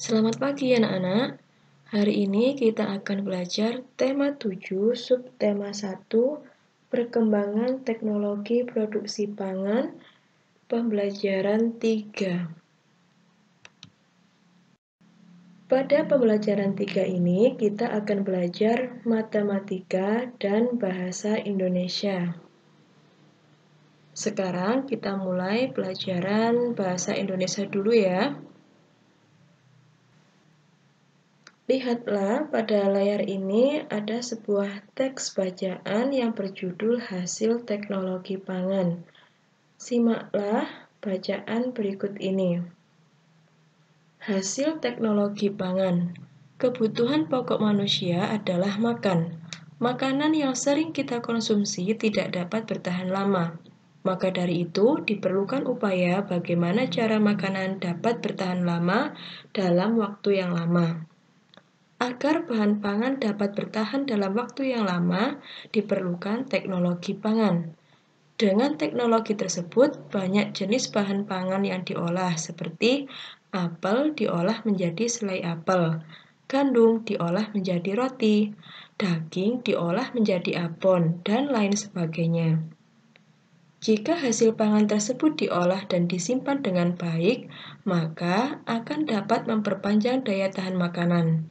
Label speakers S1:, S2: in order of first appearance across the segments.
S1: Selamat pagi anak-anak. Hari ini kita akan belajar tema 7, subtema 1, perkembangan teknologi produksi pangan, pembelajaran 3. Pada pembelajaran 3 ini kita akan belajar matematika dan bahasa Indonesia. Sekarang kita mulai pelajaran bahasa Indonesia dulu ya. Lihatlah pada layar ini ada sebuah teks bacaan yang berjudul Hasil Teknologi Pangan. Simaklah bacaan berikut ini. Hasil teknologi pangan. Kebutuhan pokok manusia adalah makan. Makanan yang sering kita konsumsi tidak dapat bertahan lama. Maka dari itu, diperlukan upaya bagaimana cara makanan dapat bertahan lama dalam waktu yang lama. Agar bahan pangan dapat bertahan dalam waktu yang lama, diperlukan teknologi pangan. Dengan teknologi tersebut, banyak jenis bahan pangan yang diolah seperti apel diolah menjadi selai apel, gandum diolah menjadi roti, daging diolah menjadi abon, dan lain sebagainya. Jika hasil pangan tersebut diolah dan disimpan dengan baik, maka akan dapat memperpanjang daya tahan makanan.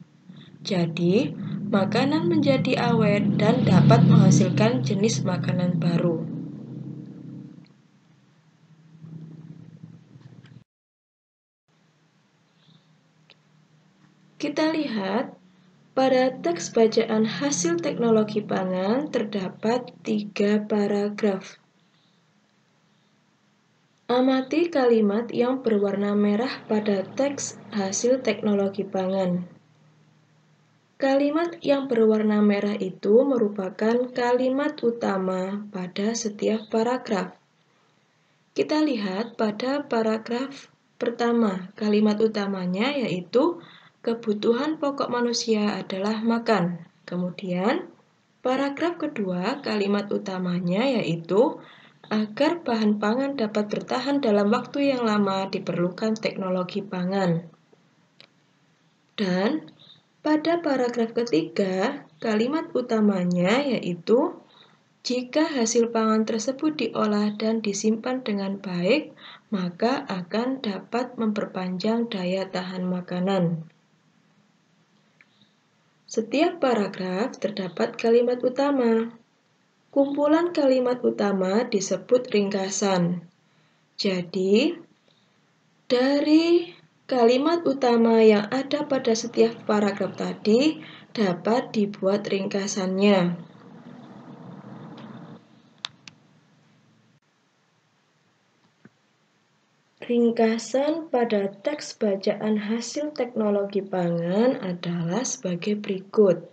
S1: Jadi, makanan menjadi awet dan dapat menghasilkan jenis makanan baru. Kita lihat, pada teks bacaan hasil teknologi pangan terdapat 3 paragraf. Amati kalimat yang berwarna merah pada teks hasil teknologi pangan. Kalimat yang berwarna merah itu merupakan kalimat utama pada setiap paragraf. Kita lihat pada paragraf pertama, kalimat utamanya yaitu kebutuhan pokok manusia adalah makan. Kemudian, paragraf kedua, kalimat utamanya yaitu agar bahan pangan dapat bertahan dalam waktu yang lama diperlukan teknologi pangan. Dan pada paragraf ketiga, kalimat utamanya yaitu jika hasil pangan tersebut diolah dan disimpan dengan baik, maka akan dapat memperpanjang daya tahan makanan. Setiap paragraf terdapat kalimat utama. Kumpulan kalimat utama disebut ringkasan. Jadi, dari kalimat utama yang ada pada setiap paragraf tadi dapat dibuat ringkasannya. Ringkasan pada teks bacaan hasil teknologi pangan adalah sebagai berikut.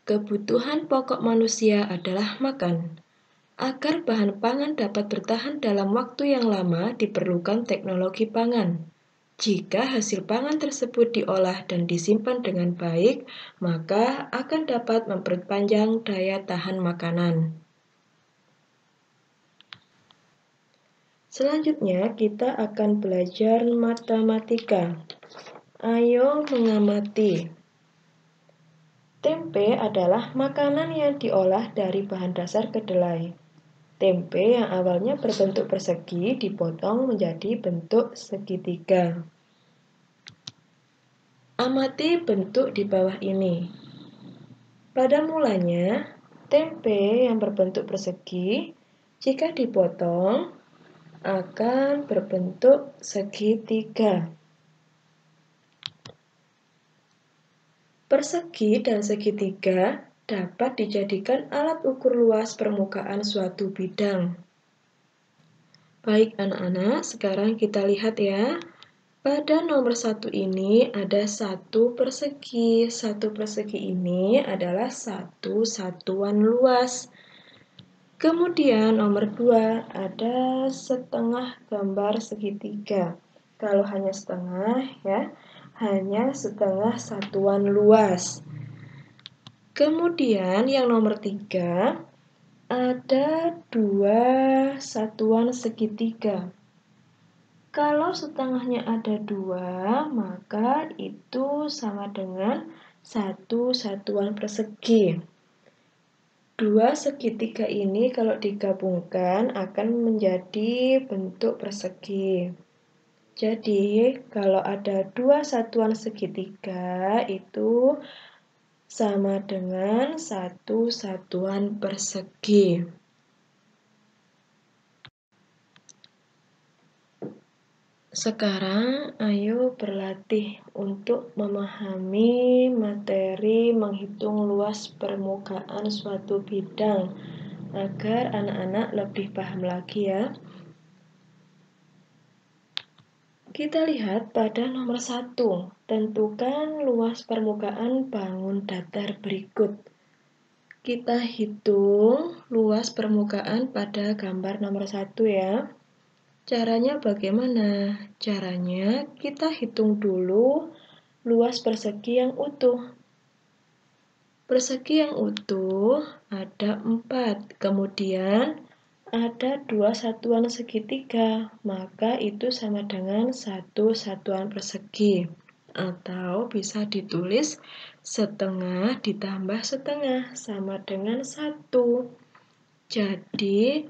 S1: Kebutuhan pokok manusia adalah makan. Agar bahan pangan dapat bertahan dalam waktu yang lama diperlukan teknologi pangan. Jika hasil pangan tersebut diolah dan disimpan dengan baik, maka akan dapat memperpanjang daya tahan makanan. Selanjutnya, kita akan belajar matematika. Ayo mengamati. Tempe adalah makanan yang diolah dari bahan dasar kedelai. Tempe yang awalnya berbentuk persegi dipotong menjadi bentuk segitiga. Amati bentuk di bawah ini. Pada mulanya, tempe yang berbentuk persegi jika dipotong akan berbentuk segitiga. Persegi dan segitiga dapat dijadikan alat ukur luas permukaan suatu bidang. Baik anak-anak, sekarang kita lihat ya. Pada nomor 1 ini ada 1 persegi. 1 persegi ini adalah satu satuan luas. Kemudian nomor 2 ada setengah gambar segitiga. Kalau hanya setengah ya, hanya setengah satuan luas. Kemudian yang nomor 3 ada 2 satuan segitiga. Kalau setengahnya ada 2, maka itu sama dengan 1 satuan persegi. 2 segitiga ini kalau digabungkan akan menjadi bentuk persegi. Jadi, kalau ada 2 satuan segitiga itu sama dengan 1 satuan persegi. Sekarang, ayo berlatih untuk memahami materi menghitung luas permukaan suatu bidang agar anak-anak lebih paham lagi ya. Kita lihat pada nomor 1, tentukan luas permukaan bangun datar berikut. Kita hitung luas permukaan pada gambar nomor 1 ya. Caranya bagaimana? Caranya kita hitung dulu luas persegi yang utuh. Persegi yang utuh ada 4, kemudian ada 2 satuan segitiga, maka itu sama dengan 1 satuan persegi. Atau bisa ditulis setengah ditambah setengah sama dengan 1. Jadi,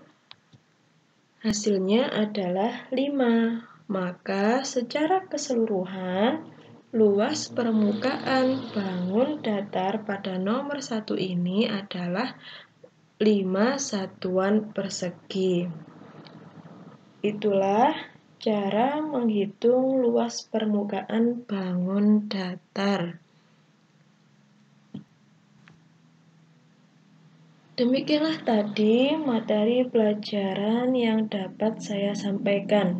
S1: hasilnya adalah 5. Maka secara keseluruhan, luas permukaan bangun datar pada nomor 1 ini adalah 5 satuan persegi. Itulah cara menghitung luas permukaan bangun datar. Demikianlah tadi materi pelajaran yang dapat saya sampaikan.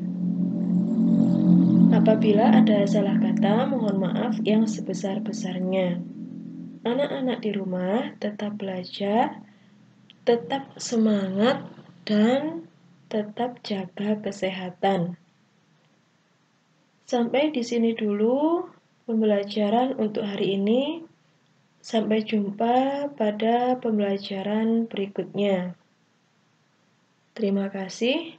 S1: Apabila ada salah kata, mohon maaf yang sebesar-besarnya. Anak-anak di rumah tetap belajar, tetap semangat, dan tetap jaga kesehatan. Sampai di sini dulu pembelajaran untuk hari ini. Sampai jumpa pada pembelajaran berikutnya. Terima kasih.